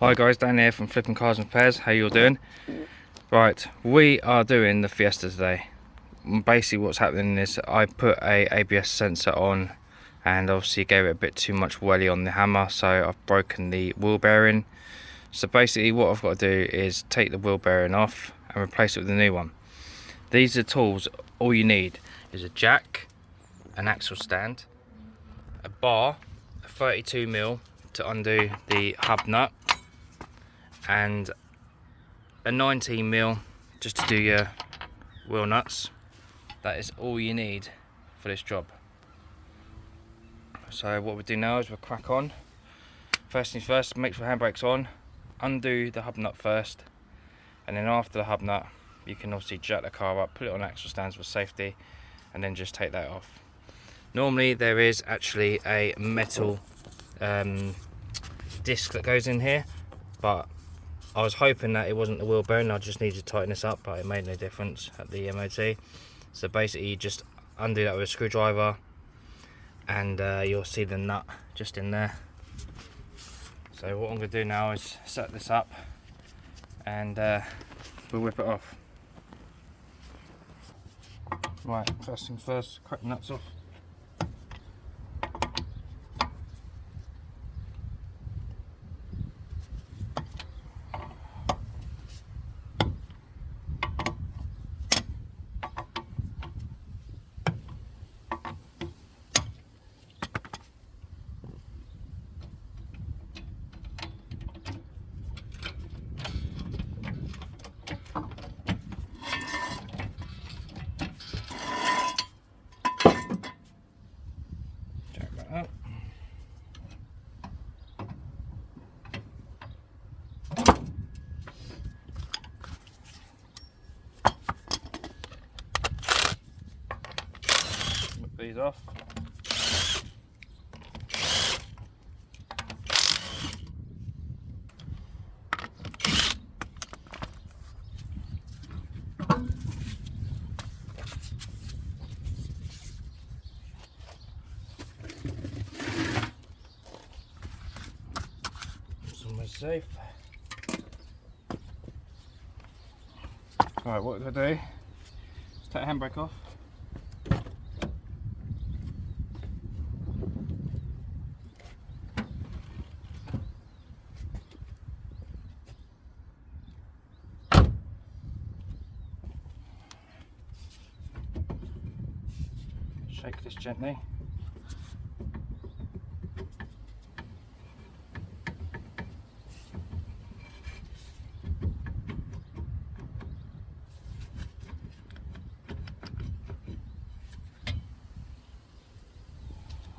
Hi guys, Dan here from Flipping Cars and Repairs. How you all doing? Right, we are doing the Fiesta today. Basically what's happening is I put a ABS sensor on and obviously gave it a bit too much welly on the hammer, so I've broken the wheel bearing. So basically what I've got to do is take the wheel bearing off and replace it with a new one. These are tools. All you need is a jack, an axle stand, a bar, a 32mm to undo the hub nut, and a 19mm just to do your wheel nuts. That is all you need for this job. So what we do now is we'll crack on. First things first, make sure the handbrake's on, undo the hub nut first, and then after the hub nut you can obviously jack the car up, put it on axle stands for safety, and then just take that off. Normally there is actually a metal disc that goes in here, but I was hoping that it wasn't the wheel bearing. I just needed to tighten this up, but it made no difference at the MOT. So basically you just undo that with a screwdriver, and you'll see the nut just in there. So what I'm going to do now is set this up and we'll whip it off. Right, first things first, crack the nuts off. Up. Rip these off. Safe. Alright, what we're going to do is take the handbrake off. Shake this gently.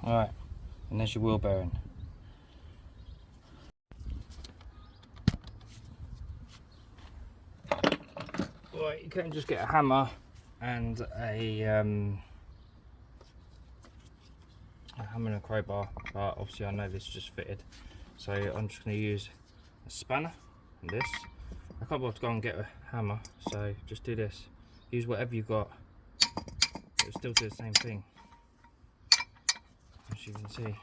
Alright, and there's your wheel bearing. Right, you can just get a hammer and a hammer and a crowbar, but obviously I know this just fitted, so I'm just going to use a spanner and this. I can't bother to go and get a hammer, so just do this. Use whatever you've got, it'll still do the same thing. As you can see,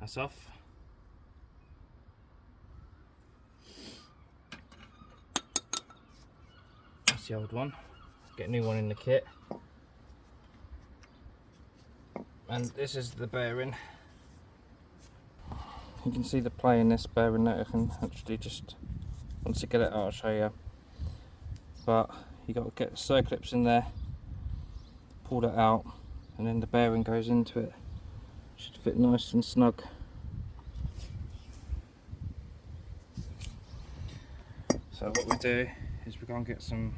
that's off. That's the old one. Get a new one in the kit. And this is the bearing. You can see the play in this bearing that I can actually just, once I get it out I'll show you. But you got to get the circlips in there, pull that out, and then the bearing goes into it. Should fit nice and snug. So what we do is we go and get some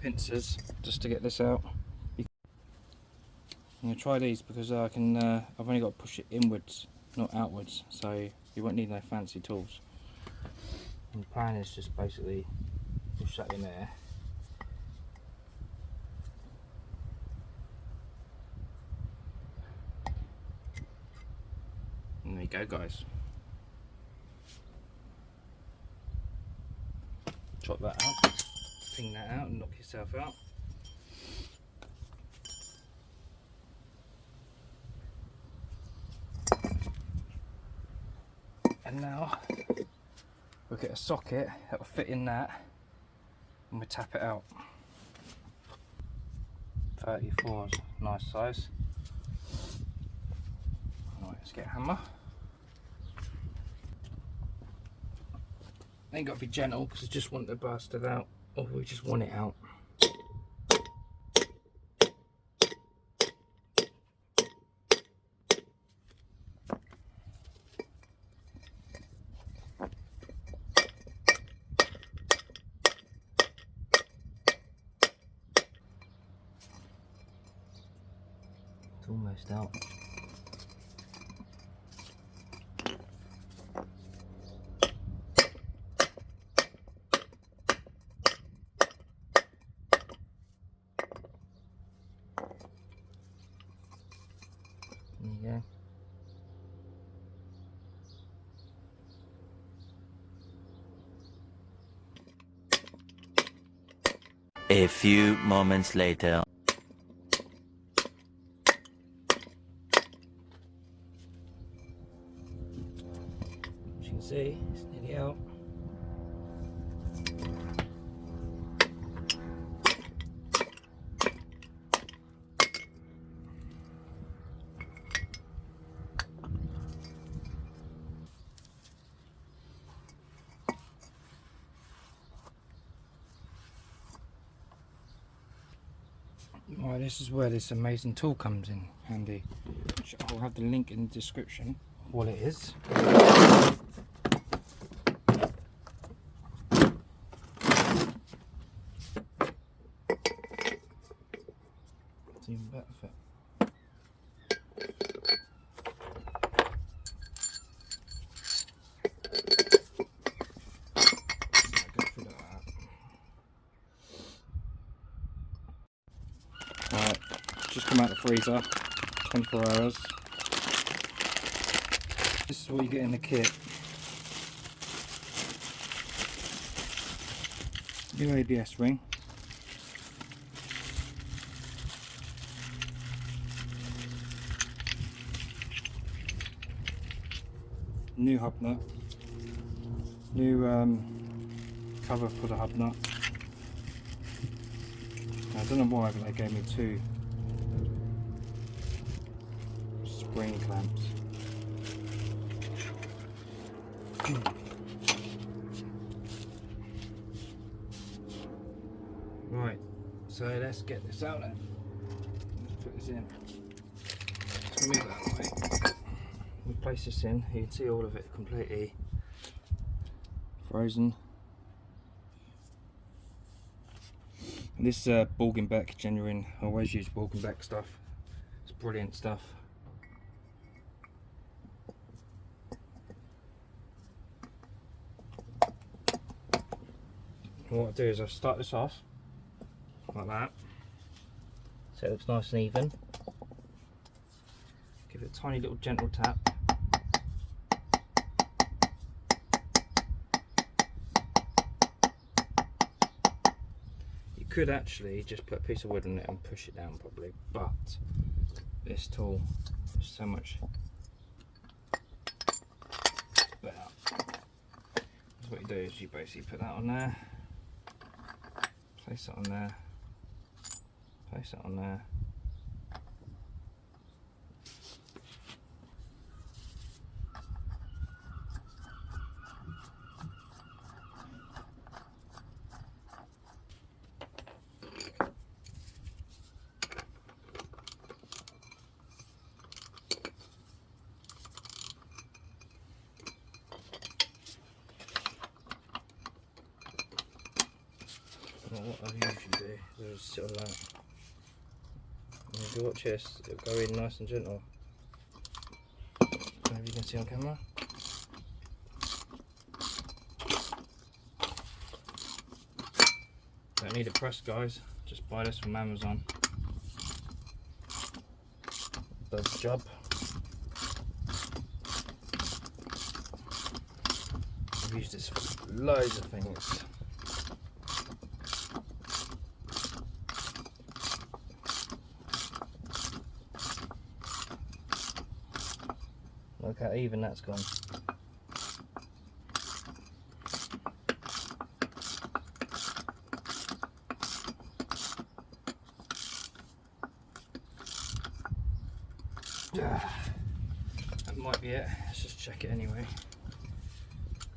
pincers just to get this out. I'm going to try these because I can. I've only got to push it inwards, not outwards, so you won't need no fancy tools. And the plan is just basically push that in there. And there you go, guys. Chop that out, ping that out and knock yourself out. And now we'll get a socket that will fit in that and we tap it out. 34 is a nice size. Right, let's get a hammer. Ain't got to be gentle because I just want to burst it out, or we just want it out. It's almost out. There you go. A few moments later. As you can see, it's nearly out. Right, this is where this amazing tool comes in handy. Which I'll have the link in the description of what it is. It's even better fit. Right, just come out of the freezer, 24 hours. This is what you get in the kit. New ABS ring. New hub nut. New cover for the hub nut. I don't know why, but they gave me 2 spring clamps. Right, so let's get this out then. Let's put this in. Let's move that away. We place this in, you can see all of it completely frozen. And this Beck genuine, I always use Beck stuff. It's brilliant stuff. And what I do is I start this off like that, so it looks nice and even. Give it a tiny little gentle tap. You could actually just put a piece of wood on it and push it down probably, but this tool is so much better. So what you do is you basically put that on there, place it on there, place it on there. Well, what I usually do is just sit on that. And if you watch this, it'll go in nice and gentle. Maybe you can see on camera. Don't need a press, guys. Just buy this from Amazon. Does the job. I've used this for loads of things. Look how even that's gone. That might be it. Let's just check it anyway.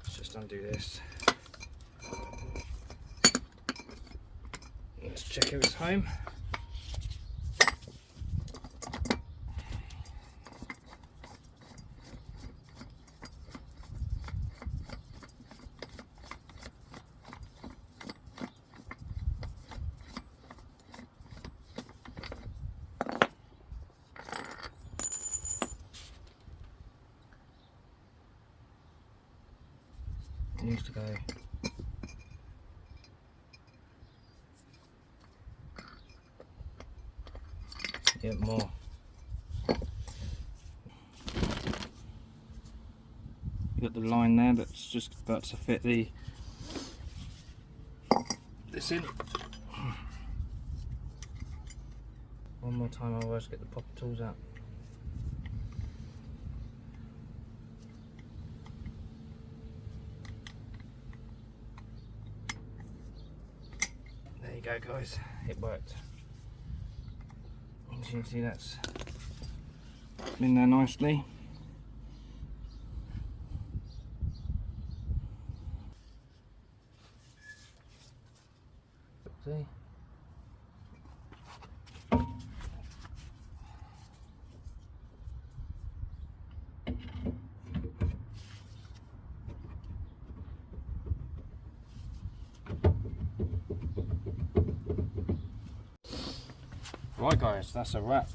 Let's just undo this. Let's check if it's home. It needs to go. Get more. You got the line there that's just about to fit this in. One more time, otherwise get the popper tools out. There you go, guys. It worked. As you can see, that's in there nicely. See? Right guys, that's a wrap.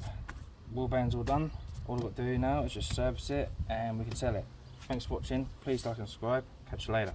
Wheel band's all done. All I've got to do now is just service it and we can sell it. Thanks for watching. Please like and subscribe. Catch you later.